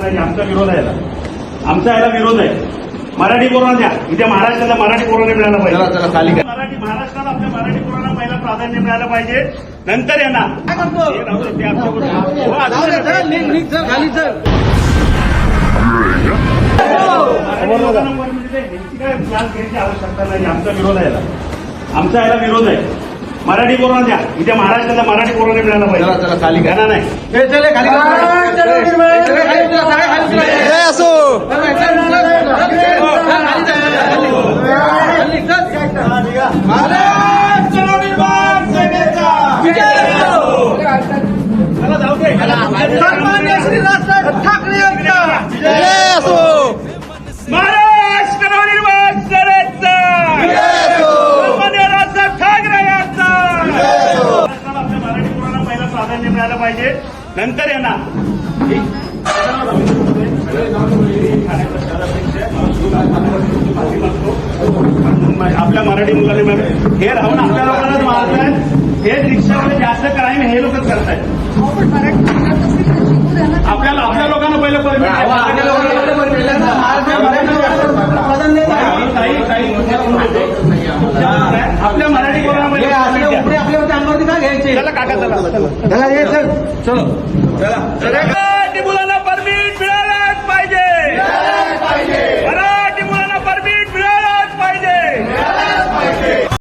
नाही, आमचा विरोध आहे याला. आमचा याला विरोध आहे. मराठी पोरांना द्या. इथे महाराष्ट्राला मराठी पोरांना मिळायला पाहिजे. मराठी महाराष्ट्राला आपल्या मराठी पोरांना पहिला प्राधान्य मिळालं पाहिजे, नंतर यांना आवश्यकता नाही. आमचा विरोध आहे याला. आमचा याला विरोध आहे. मराठी पोरांना द्या. इथे महाराष्ट्राला मराठी पोरांना मिळायला पाहिजे. त्यांना नाही. ठाकरे महाराष्ट्र नवनिर्माण सेनेचा राजसाहेब ठाकरे यांचा आपल्या मराठी पोरांना पहिला प्राधान्य मिळालं पाहिजे, नंतर यांना आपल्या मराठी मुलांनी हे राहून आपल्या लोकांनाच मारतायत. हे रिक्षामध्ये जास्त क्राईम हे लोकच करतायत. आपल्या लोकांना पहिलं परमिट आपल्या मराठी पोरांना काका चला मुलांना परमिट मिळायलाच पाहिजे.